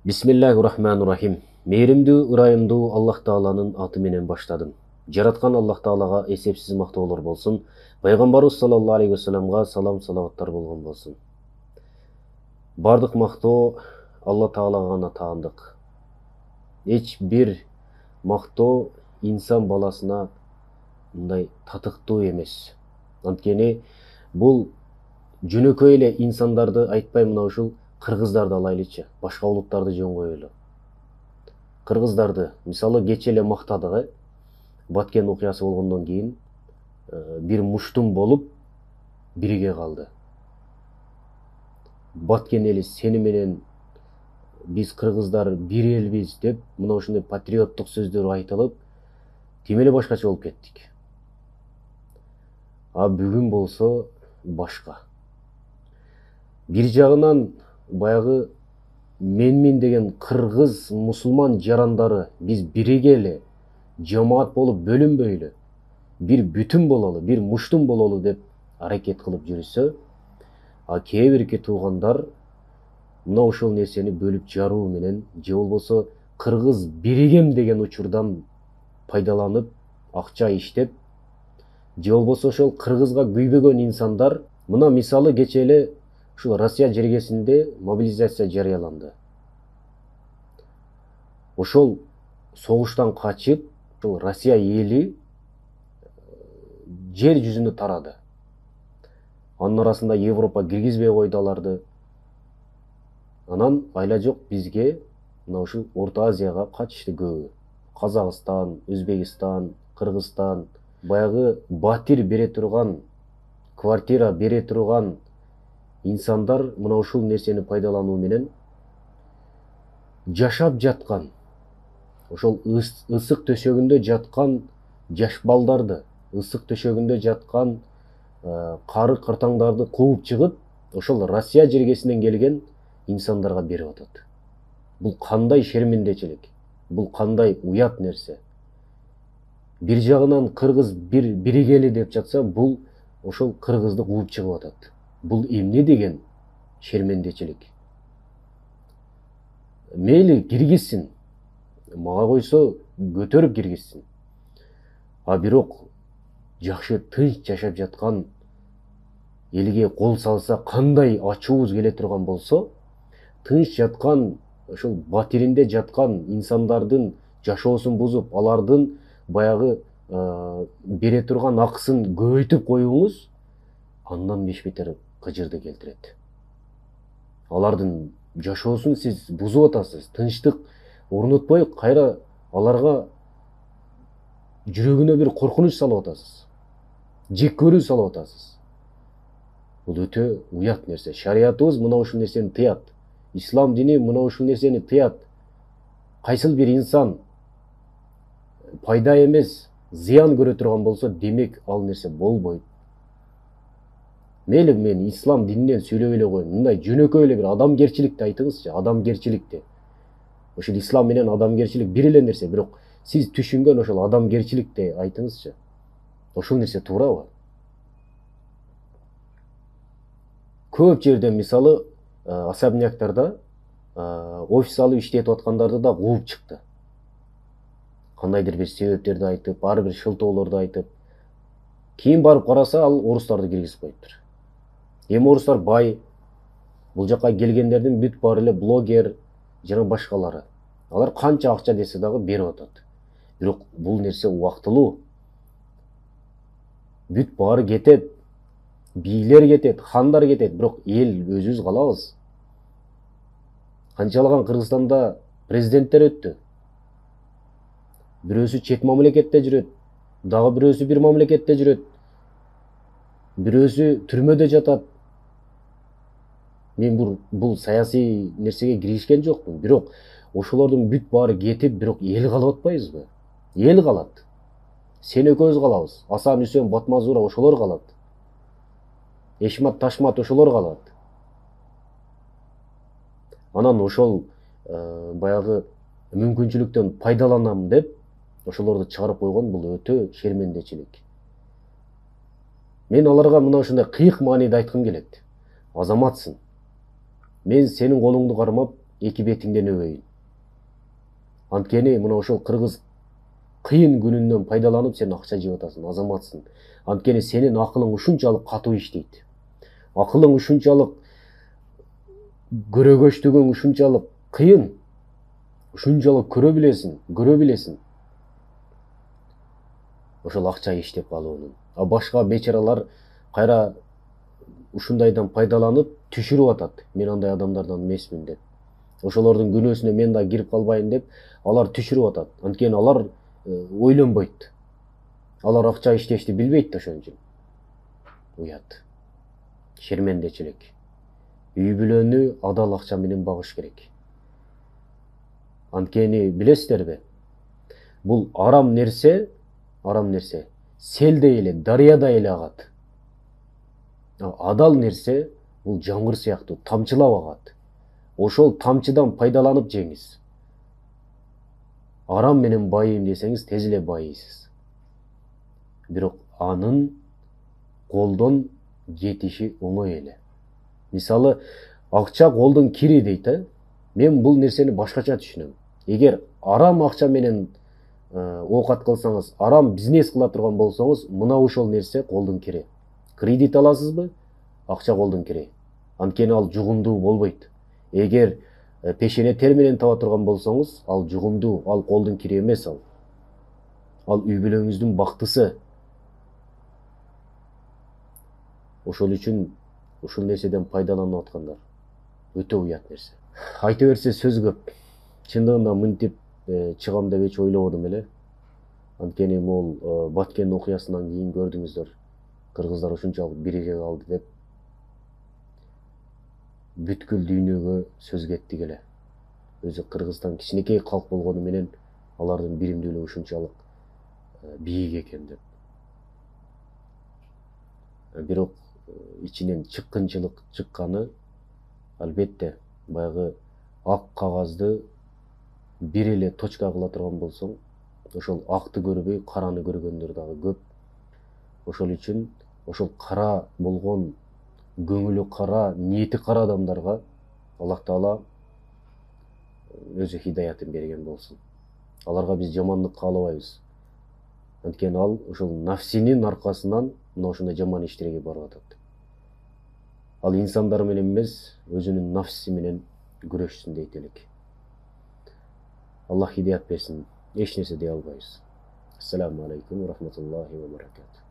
Бисмиллахир-рахманир-рахим. Мейримдүү, ырайымдуу Аллах Тааланын аты менен баштадым. Жараткан Аллах Таалага эсепсиз мактоолор болсун. Пайгамбарыбыз саллаллаху алейхи вассаламга салам салаваттар болгон болсун. Бардык мактоо Алла Таалага гана таандык. Эч бир мактоо инсан баласына мындай татыктуу эмес. Анткени бул жөнөкөй эле инсандарды айтпай, мына ушул кыргыздарды алайлычы, башка улуттарды жөн коелу. Кыргыздарды мисалы кече эле мактадык, Баткен окуясы болгондон кийин бир муштум болуп бирге калды. Баткен эли сени менен биз кыргыздар бир элбиз деп мына ушундай патриоттук сөздөр айтылып, тим эле башкача болуп кеттик. А бүгүн болсо башка. Бир жагынан баягы менмин деген кыргыз мусулман жарандары биз бирге эле жамаат болуп бөлүнбөйлү, бир бүтүн бололу, бир муштум бололу деп аракет кылып жүрүшсө, а кээ бирки туугандар мына ошол нерсени бөлүп жаруу менен же болбосо кыргыз биригем деген учурдан пайдаланып акча иштеп, же болбосо ошол кыргызга күйбөгөн инсандар, мына мисалы кече эле ушул Россия жергесинде мобилизация жарыяланды. Ошол согуштан качып, ушул Россия эли жер жүзүнө тарады. Анын арасында Европа киргизбей койду аларды. Анан айла жок бизге мына ушул Орто Азияга качышты көбү. Казакстан, Өзбекстан, Кыргызстан, баягы батир бере турган, квартира бере турган инсандар мына ушул нерсени пайдалануу менен жашап жаткан, ошол ысык төшөгүндө жаткан жаш балдарды, ысык төшөгүндө жаткан кары кыртаңдарды кууп чыгып, ошол Россия жергесинен келген инсандарга берип атат. Бул кандай шермендечилик, бул кандай уят нерсе. Бир жагынан кыргыз биригели деп жатса, бул ошол кыргызды кууп чыгып атат. Бул эмне деген шермендечилик. Мейли киргизсин, мага койсо көтөрүп киргизсин. А бирок жакшы тынч жашап жаткан элге кол салса, кандай ачуубуз келе турган болсо, тынч жаткан ошол батиринде жаткан инсандардын жашоосун бузуп, алардын баягы бере турган акысын көбөйтүп коюңуз андан бешбетер кыжырды келтирет. Алардын жашоосун сиз бузуп атасыз, тынчтык орнотпой, кайра аларга жүрөгүнө бир коркунуч салып атасыз, жек көрүү салып атасыз. Бул өтө уят нерсе. Шариятыбыз мына ушул нерсени тыят. Ислам дини мына ушул нерсени тыят. Кайсыл бир инсан пайда эмес, зыян көрө турган болсо, демек ал нерсе болбойт. Мейли мен ислам дининен сүйлөп эле коеюн. Мындай жөнөкөй эле бир адамгерчиликти айтыңызчы, адамгерчиликти. Ошол ислам менен адамгерчилик бир эле нерсе, бирок сиз түшүнгөн ошол адамгерчиликти айтыңызчы. Ошол нерсе туурабы? Көп жерде мисалы особняктарда офис алып иштетип аткандарды да кууп чыкты. Кандайдыр бир себептерди айтып, ар бир шылтоолорду айтып. Кийин барып караса, ал орустарды киргизип коюптур. Эми орустар бай, бул жака келгендердин бүт баары эле блогер жана башкалары. Алар канча акча десе дагы берип атат. Бирок бул нерсе убактылуу. Бүт баары кетет, бийлер кетет, хандар кетет, бирок эл өзүбүз калабыз. Канчалаган Кыргызстанда президенттер өттү. Бирөөсү чет мамлекетте жүрөт, дагы бирөөсү бир мамлекетте жүрөт, бирөөсү түрмөдө жатат. Мен бул саясий нерсеге киришкен жокмун, бирок ошолордун бүт баары кетип, бирок эл калып атпайбызбы? Эл калат. Сен экөөбүз калабыз. Асан, Үсен, Батмазура ошолор калат. Эшмат, Ташмат ошолор калат. Анан ошол баягы мүмкүнчүлүктөн пайдаланам деп ошолорду чыгарып койгон бул өтө шермендечилик. Мен аларга мына ушундай кыйык мааниде айткым келет. Азаматсың. Мен сенин колуңду кармап эки бетиңден өбөйүн. Анткени мына ошол кыргыз кыйын күнүнөн пайдаланып сен акча жеп атасың, азаматсың. Анткени сенин акылың ушунчалык катуу иштейт. Акылың ушунчалык көрөгөчтүгүң ушунчалык кыйын, ушунчалык көрө билесиң. Ошол акча иштеп калуунун. А башка бечаралар кайра ушундайдан пайдаланып түшүрүп атат. Мен андай адамдардан эмесмин деп. Ошолордун күнөөсүнө мен да кирип калбайын деп алар түшүрүп атат. Анткени алар ойлонбойт. Алар акча иштешти билбейт ошон үчүн. Уят. Шермендечилик. Үй бүлөнү адал акча менен багыш керек. Анткени билесиздерби? Бул арам нерсе селдей эле, дарыядай эле агат. Адал нерсе бул жамгыр сыяктуу тамчылап агат. Ошол тамчыдан пайдаланып жеңиз. Арам менен байыйм десеңиз тез эле байыйсыз. Бирок анын колдон жетиши оңой эле. Мисалы, акча колдон кири дейт, Мен бул нерсени башкача түшүнөм. Эгер арам акча менен оокат кылсаңыз, арам бизнес кыла турган болсоңуз, мына ошол нерсе колдон кири. Кредит аласызбы? Акча колдон кири. Анткени ал жугумдуу болбойт. Эгер пешене тер менен таба турган болсоңуз, ал жугумдуу, ал колдон кири эмес ал. Ал үй бүлөңүздүн бактысы. Ошол үчүн ушул нерседен пайдаланып аткандар өтө уят нерсе. Айта берсе сөз көп. Чындыгында мынтип чыгам деп эч ойлободум эле. Анткени могул Баткен окуясынан кийин көрдүңүздөр, кыргыздар ушунчалык бириге калды деп бүткүл дүйнөгө сөз кеттик эле. Өзү Кыргызстан кичинекей калк болгону менен алардын биримдүүлүгү ушунчалык бийик экен деп. Бирок ичинен чыккынчылык чыкканы албетте баягы ак кагазды бир эле точка кыла турган болсоң, ошол акты көрбөй караны көргөндөр дагы көп. Ошол үчүн ошол кара болгон, көңүлү кара, ниети кара адамдарга Аллах Таала өзү хидаятын берген болсун. Аларга биз жамандык каалабайбыз. Анткени ал ошол нафсинин аркасынан мына ушундай жаман иштерге барып атат. Ал инсандар менен эмес, өзүнүн нафси менен күрөшсүн дейт элек. Аллах хидаят берсин. Эч нерсе дей албайбыз. Ассаламу алейкум ва рахматуллахи ва баракатух.